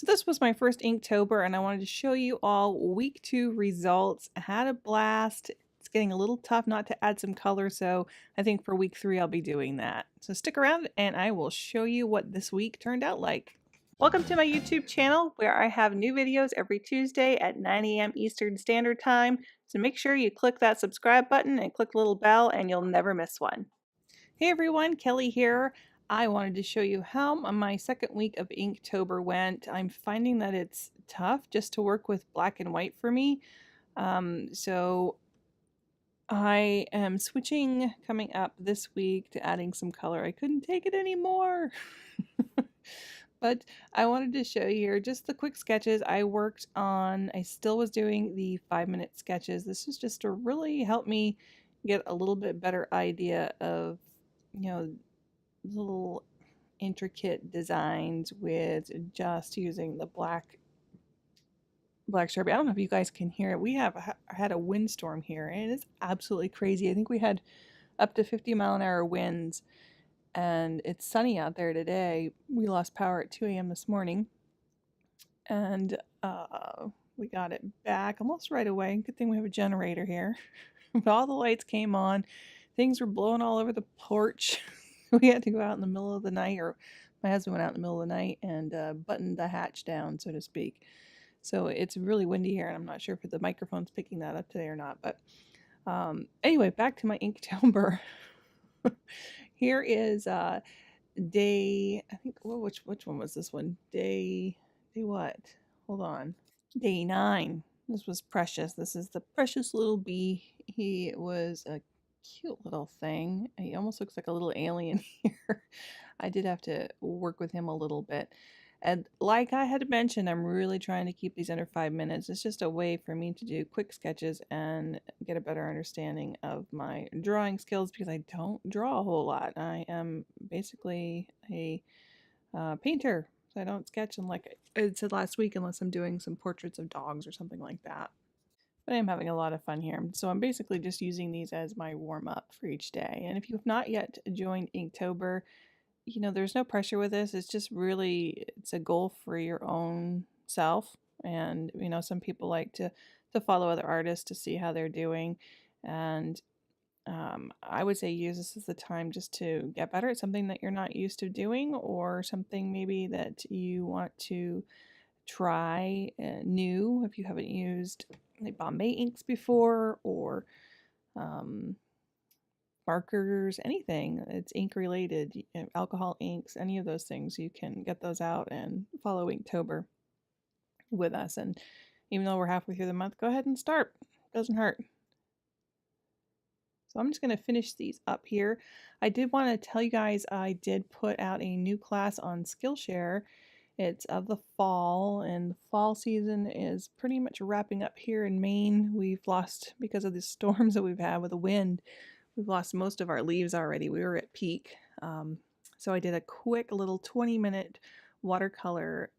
So this was my first Inktober, and I wanted to show you all week 2 results. I had a blast. It's getting a little tough not to add some color, so I think for week 3 I'll be doing that. So stick around and I will show you what this week turned out like. Welcome to my YouTube channel where I have new videos every Tuesday at 9 a.m. Eastern Standard Time. So make sure you click that subscribe button and click the little bell and you'll never miss one. Hey everyone, Kelly here. I wanted to show you how my second week of Inktober went. I'm finding that it's tough just to work with black and white for me. So I am switching coming up this week to adding some color. I couldn't take it anymore. But I wanted to show you here just the quick sketches I worked on. I still was doing the 5-minute sketches. This is just to really help me get a little bit better idea of, little intricate designs with just using the black Sharpie. I don't know if you guys can hear it. We have had a windstorm here and it's absolutely crazy. I think we had up to 50-mile-an-hour winds, and it's sunny out there today. We lost power at 2 a.m. this morning, and we got it back almost right away. Good thing we have a generator here. But all the lights came on. Things were blowing all over the porch. We had to go out in the middle of the night, or my husband went out in the middle of the night and buttoned the hatch down, so to speak. So it's really windy here, and I'm not sure if the microphone's picking that up today or not. But anyway, back to my Inktober. Here is day, I think, well, which one was this one? Day what? Hold on. Day 9. This was Precious. This is the precious little bee. He was a cute little thing. He almost looks like a little alien here. I did have to work with him a little bit. And like I had mentioned, I'm really trying to keep these under 5 minutes. It's just a way for me to do quick sketches and get a better understanding of my drawing skills, because I don't draw a whole lot. I am basically a painter, so I don't sketch, and like I said last week, unless I'm doing some portraits of dogs or something like that. But I'm having a lot of fun here. So I'm basically just using these as my warm-up for each day. And if you have not yet joined Inktober, there's no pressure with this. It's just really, it's a goal for your own self. And, some people like to follow other artists to see how they're doing. And I would say use this as the time just to get better at something that you're not used to doing, or something maybe that you want to try new if you haven't used like Bombay inks before, or markers, anything. It's ink related, alcohol inks, any of those things. You can get those out and follow Inktober with us. And even though we're halfway through the month, go ahead and start. Doesn't hurt. So I'm just going to finish these up here. I did want to tell you guys I did put out a new class on Skillshare. It's of the fall, and the fall season is pretty much wrapping up here in Maine. We've lost, because of the storms that we've had with the wind, we've lost most of our leaves already. We were at peak. So I did a quick little 20-minute watercolor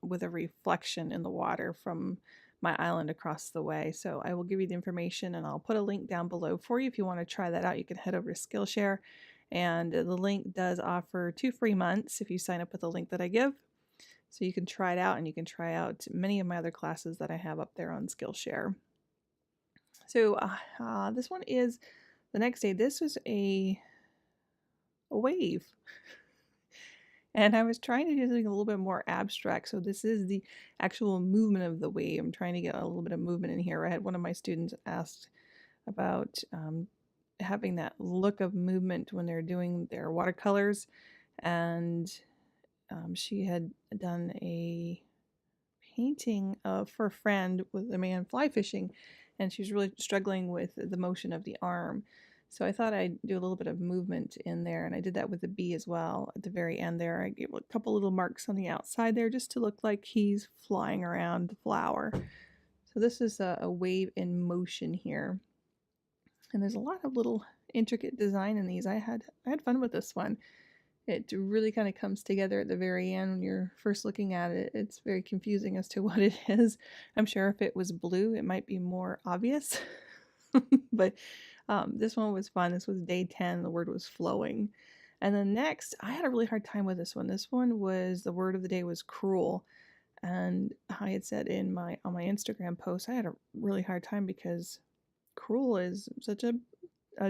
with a reflection in the water from my island across the way. So I will give you the information, and I'll put a link down below for you. If you want to try that out, you can head over to Skillshare, and the link does offer 2 free months if you sign up with the link that I give. So you can try it out, and you can try out many of my other classes that I have up there on Skillshare. So this one is the next day. This was a wave. And I was trying to do something a little bit more abstract. So this is the actual movement of the wave. I'm trying to get a little bit of movement in here. I had one of my students asked about having that look of movement when they're doing their watercolors. And she had done a painting for a friend with a man fly fishing. And she was really struggling with the motion of the arm. So I thought I'd do a little bit of movement in there, and I did that with the bee as well. At the very end there, I gave a couple little marks on the outside there just to look like he's flying around the flower. So this is a wave in motion here. And there's a lot of little intricate design in these. I had fun with this one. It really kind of comes together at the very end when you're first looking at it. It's very confusing as to what it is. I'm sure if it was blue, it might be more obvious. But this one was fun. This was day 10. The word was flowing. And then next, I had a really hard time with this one. This one was, the word of the day was cruel. And I had said on my Instagram post, I had a really hard time because cruel is such a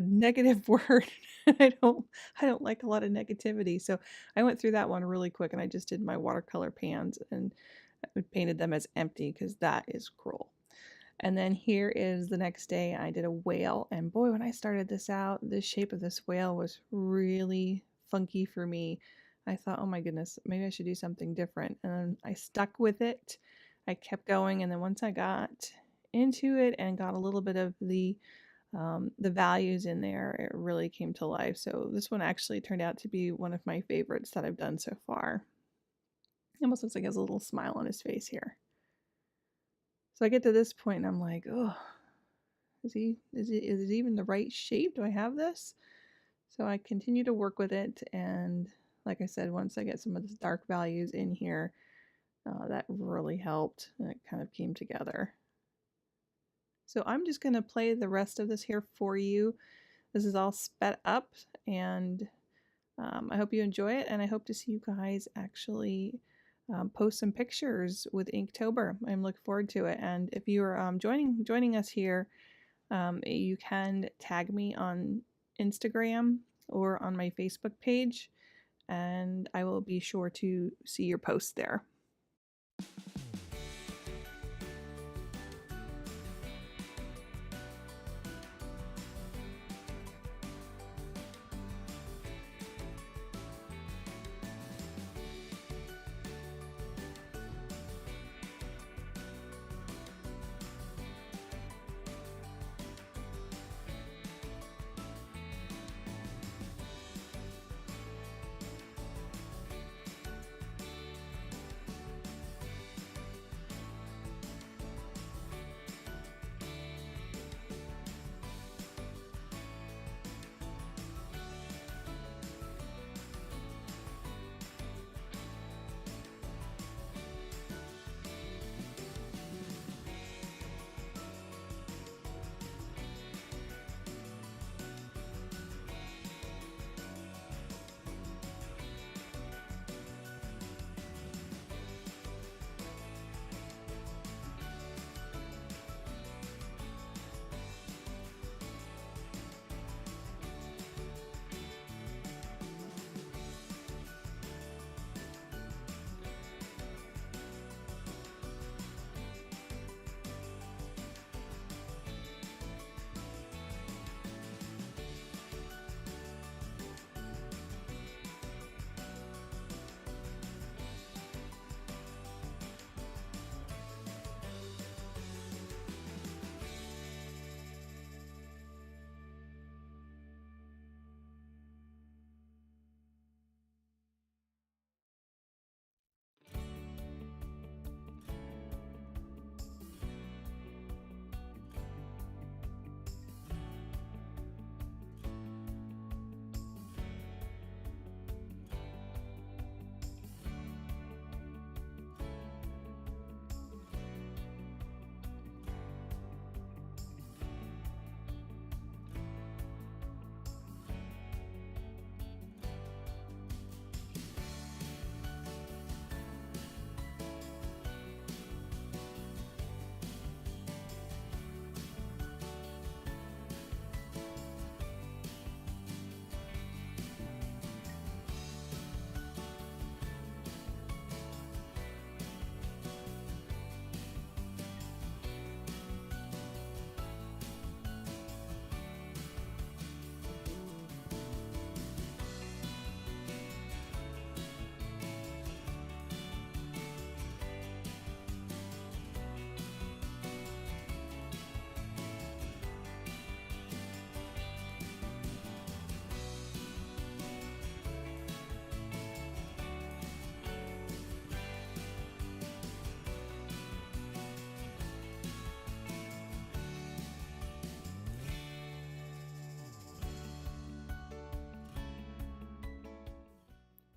negative word. I don't like a lot of negativity. So I went through that one really quick, and I just did my watercolor pans and I painted them as empty because that is cruel. And then here is the next day I did a whale, and boy, when I started this out, the shape of this whale was really funky for me. I thought, oh my goodness, maybe I should do something different. And I stuck with it. I kept going, and then once I got into it and got a little bit of the values in there, it really came to life. So this one actually turned out to be one of my favorites that I've done so far. It almost looks like he has a little smile on his face here. So I get to this point and I'm like, oh, is it even the right shape? Do I have this? So I continue to work with it, and like I said, once I get some of the dark values in here, that really helped, and it kind of came together. So I'm just going to play the rest of this here for you. This is all sped up, and I hope you enjoy it, and I hope to see you guys actually post some pictures with Inktober. I'm looking forward to it. And if you are joining us here, you can tag me on Instagram or on my Facebook page, and I will be sure to see your post there.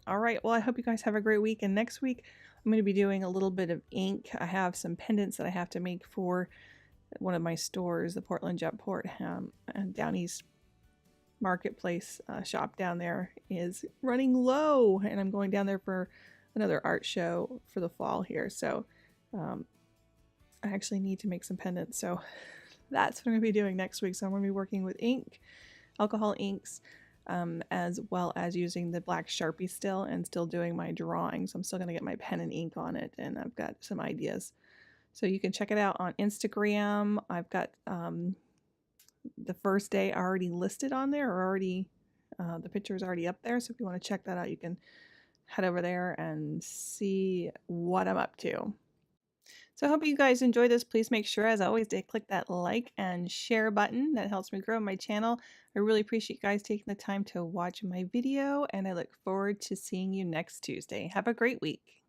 All right. Well, I hope you guys have a great week. And next week, I'm going to be doing a little bit of ink. I have some pendants that I have to make for one of my stores, the Portland Jetport Down East Marketplace shop down there is running low. And I'm going down there for another art show for the fall here. So I actually need to make some pendants. So that's what I'm going to be doing next week. So I'm going to be working with ink, alcohol inks, as well as using the black Sharpie still and still doing my drawing. So I'm still going to get my pen and ink on it, and I've got some ideas. So you can check it out on Instagram. I've got the first day already listed on there, or already the picture is already up there. So if you want to check that out, you can head over there and see what I'm up to. So I hope you guys enjoy this. Please make sure, as always, to click that like and share button. That helps me grow my channel. I really appreciate you guys taking the time to watch my video, and I look forward to seeing you next Tuesday. Have a great week.